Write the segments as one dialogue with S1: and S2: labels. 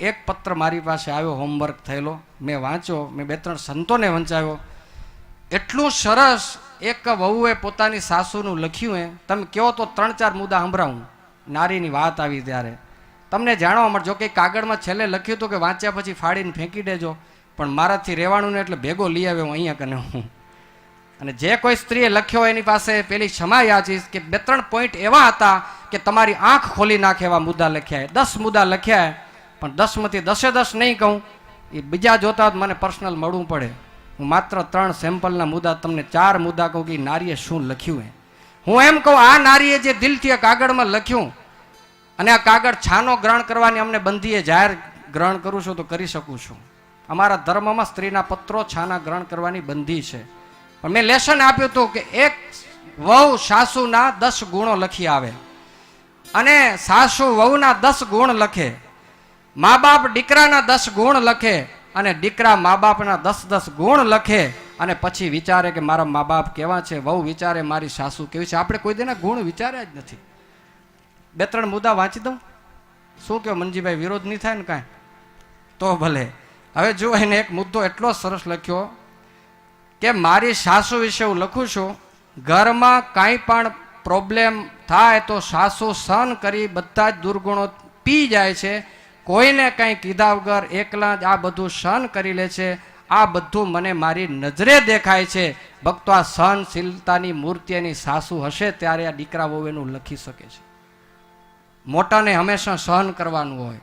S1: એક પત્ર મારી પાસે આવ્યો, હોમવર્ક થયેલો, મેં વાંચ્યો, મેં 2-3 સંતોને વંચાવ્યો. એટલું સરસ એક વહુએ પોતાની સાસુનું લખ્યું. તમે કહો તો 3-4 મુદ્દા સંભળાવું. નારીની વાત આવી ત્યારે તમને જાણવા મળજો કે કાગળમાં છેલ્લે લખ્યું હતું કે વાંચ્યા પછી ફાડીને ફેંકી દેજો, પણ મારાથી રહેવાનું ને એટલે ભેગો લઈ આવ્યો હું અહીંયા કને હું. અને જે કોઈ સ્ત્રીએ લખ્યો એની પાસે પેલી ક્ષમા યાચીશ કે 2-3 પોઈન્ટ એવા હતા કે તમારી આંખ ખોલી નાખે એવા મુદ્દા લખ્યા. 10 મુદ્દા લખ્યા, પણ 10માંથી 10 નહીં કહું, એ બીજા જોતા મને પર્સનલ મળવું પડે. હું માત્ર 3 સેમ્પલના મુદ્દા તમને 4 મુદ્દા કહું કે નારીએ શું લખ્યું. હું એમ કહું, આ નારીએ જે દિલથી આ કાગળમાં લખ્યું, અને આ કાગળ છાનો ગ્રહણ કરવાની અમને બંધીએ જાહેર ગ્રહણ કરું છું તો કરી શકું છું. અમારા ધર્મમાં સ્ત્રીના પત્રો છાના ગ્રહણ કરવાની બંધી છે. પણ મેં લેસન આપ્યું હતું કે એક વહુ સાસુના 10 ગુણો લખી આવે, અને સાસુ વહુના 10 ગુણ લખે, મા બાપ દીકરાના 10 ગુણ લખે, અને દીકરા મા બાપના 10 ગુણ લખે, અને પછી વિચારે કે મારા મા બાપ કેવા છે, વહુ વિચારે મારી સાસુ કેવી છે. આપણે કોઈ દેના ગુણ વિચાર્યા જ નથી. 2-3 મુદ્દા વાંચી દઉં, શું કહો મનજીભાઈ, વિરોધ નહીં થાય ને કાંઈ? તો ભલે. હવે જો એને એક મુદ્દો એટલો સરસ લખ્યો કે મારી સાસુ વિશે હું લખું છું, ઘરમાં કાંઈ પણ પ્રોબ્લેમ થાય તો સાસુ સહન કરી બધા જ દુર્ગુણો પી જાય છે, કોઈને કંઈ કીધા વગર એકલા જ આ બધું સહન કરી લે છે. આ બધું મને મારી નજરે દેખાય છે. ભક્તો, આ સહનશીલતાની મૂર્તિ એની સાસુ હશે ત્યારે આ દીકરા વહુ એનું લખી શકે છે. મોટાને હંમેશા સહન કરવાનું હોય.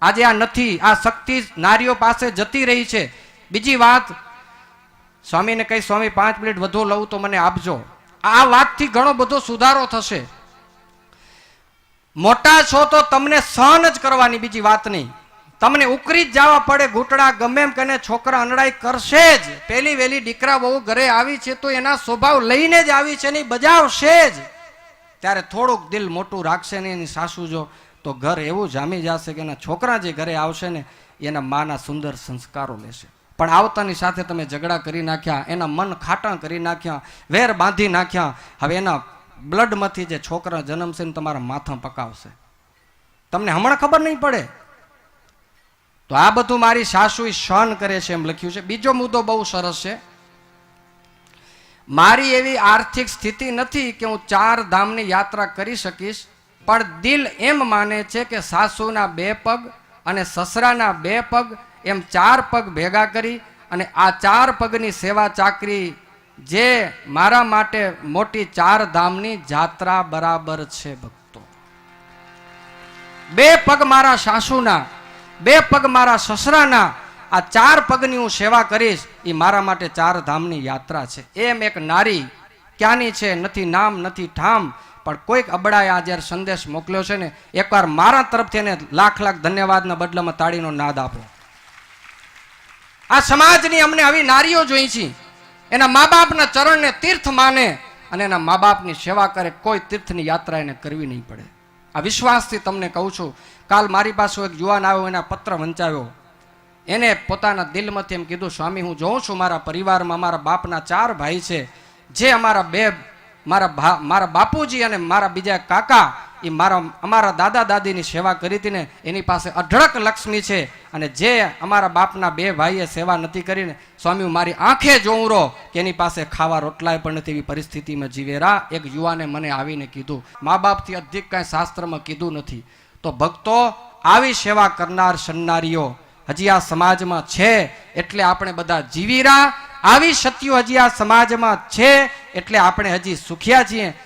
S1: આજે આ નથી, આ શક્તિ નારીઓ પાસે જતી રહી છે. બીજી વાત, સ્વામીને કહી, સ્વામી 5 મિનિટ વધુ લઉં તો મને આપજો. આ વાતથી ઘણો બધો સુધારો થશે. મોટા છો તો તમને સહન જ કરવાની, બીજી વાત નહીં. તમને ઉકરી જ જવા પડે, ઘૂંટડા ગમે એમ કને છોકરા અનડાઈ કરશે જ. પેલી વેલી દીકરા બહુ ઘરે આવી છે તો એના સ્વભાવ લઈને જ આવી છે, નહીં બજાવશે જ. ત્યારે થોડુંક દિલ મોટું રાખશે ને એની સાસુ જો, તો ઘર એવું જામી જશે કે એના છોકરા જે ઘરે આવશે ને એના માના સુંદર સંસ્કારો લેશે. પણ આવતાની સાથે તમે ઝઘડા કરી નાખ્યા, એના મન ખાટા કરી નાખ્યા, વેર બાંધી નાખ્યા. હવે એના બ્લડમાંથી જે છોકરા જન્મશે ને તમારા માથા પકાવશે, તમને હમણાં ખબર નહીં પડે. તો આ બધું મારી સાસુ સહન કરે છે એમ લખ્યું છે. બીજો મુદ્દો બહુ સરસ છે. મારી એવી આર્થિક સ્થિતિ નથી કે હું 4 ધામની યાત્રા કરી શકીશ, પણ દિલ એમ માને છે કે સાસુના 2 પગ અને સસરાના 2 પગ એમ 4 પગ ભેગા કરી અને આ 4 પગની સેવા ચાકરી જે મારા માટે મોટી 4 ધામની જાત્રા બરાબર છે. ભક્તો, 2 પગ મારા સાસુના, 2 પગ મારા સસરાના, આ 4 પગની હું સેવા કરીશ, એ મારા માટે 4 ધામની યાત્રા છે. એમ એક નારી ક્યાંની છે, નથી નામ નથી ઠામ, પણ કોઈક અબડાએ આ જ્યારે સંદેશ મોકલ્યો છે ને, એકવાર મારા તરફથી એને લાખ ધન્યવાદના બદલામાં તાળીનો નાદ આપો. આ સમાજની અમને આવી નારીઓ જોઈ છે, એના મા બાપના ચરણને તીર્થ માને અને એના મા બાપની સેવા કરે. કોઈ તીર્થની યાત્રા એને કરવી નહીં પડે. આ વિશ્વાસથી તમને કહું છું. કાલ મારી પાસે એક યુવાન આવ્યો, એના પત્ર વંચાવ્યો. એને પોતાના દિલમાંથી એમ કીધું, સ્વામી હું જોઉં છું મારા પરિવારમાં મારા બાપના 4 ભાઈ છે, જે મારા બાપુજી અને મારા બીજા કાકા એ અમારા દાદા દાદીની સેવા કરી હતી ને, એની પાસે અઢળક લક્ષ્મી છે, અને જે અમારા બાપના 2 ભાઈએ સેવા નથી કરીને, સ્વામી હું મારી આંખે જોઉં રહો કે એની પાસે ખાવા રોટલાય પણ નથી, એવી પરિસ્થિતિમાં જીવેરા. એક યુવાને મને આવીને કીધું. મા બાપથી અધિક કાંઈ શાસ્ત્રમાં કીધું નથી. તો ભક્તો, આવી સેવા કરનાર સન્નારીઓ હજી આ સમાજમાં છે એટલે આપણે બધા જીવીરા. આવી સત્યો હજી આ સમાજમાં છે એટલે આપણે હજી સુખિયા છીએ.